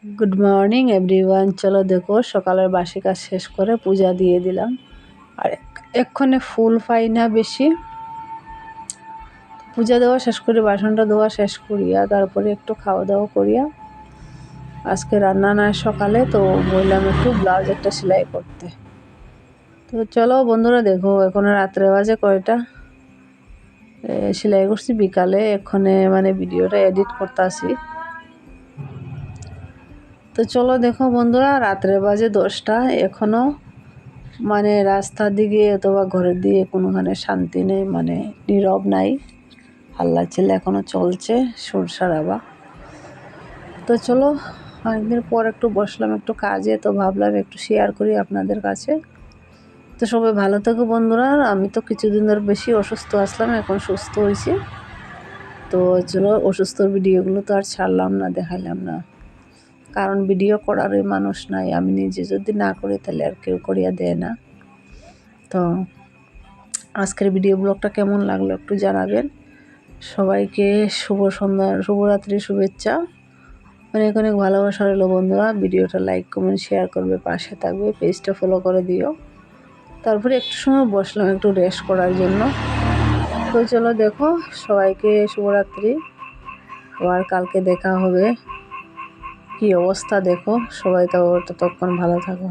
Good morning everyone. চলো দেখো সকালের বাসি কাজ শেষ করে পূজা দিয়ে দিলাম। আর এক্ষণে ফুল পাই না বেশি, পূজা দেওয়া শেষ করি, বাসনটা ধোয়া শেষ করিয়া তারপরে একটু খাওয়া দাওয়া করিয়া আজকে রান্না না সকালে, তো বললাম একটু ব্লাউজ একটা সেলাই করতে। তো চলো বন্ধুরা দেখো, এখন রাত্রে বাজে কয়টা, সেলাই করছি বিকালে, এক্ষণে মানে ভিডিওটা এডিট করতে আসি। তো চলো দেখো বন্ধুরা, রাত্রে বাজে 10টা, এখনও মানে রাস্তার দিকে অথবা ঘরের দিকে কোনোখানে শান্তি নেই, মানে নীরব নাই, হাল্লা চিল্লা এখনও চলছে সুরসারাবা। তো চলো অনেকদিন পর একটু বসলাম একটু কাজে, তো ভাবলাম একটু শেয়ার করি আপনাদের কাছে। তো সবাই ভালো থেকো বন্ধুরা। আমি তো কিছুদিন ধরে বেশি অসুস্থ আসলাম, এখন সুস্থ হয়েছি। তো চলো অসুস্থর ভিডিওগুলো তো আর ছাড়লাম না, দেখাইলাম না, কারণ ভিডিও করারই মানুষ নাই। আমি নিজে যদি না করি তাহলে আর কেউ করিয়া দেয় না। তো আজকের ভিডিও ব্লগটা কেমন লাগলো একটু জানাবেন। সবাইকে শুভ সন্ধ্যা, শুভরাত্রি শুভেচ্ছা, অনেক অনেক ভালোবাসা রইল বন্ধুরা। ভিডিওটা লাইক কমেন্ট শেয়ার করবে, পাশে থাকবে, পেজটা ফলো করে দিও। তারপরে একটু সময় বসলাম একটু রেস্ট করার জন্য। তো চলো দেখো সবাইকে শুভরাত্রি, আবার কালকে দেখা হবে। কি অবস্থা দেখো, সবাই তো ততক্ষণ ভালো থাকো।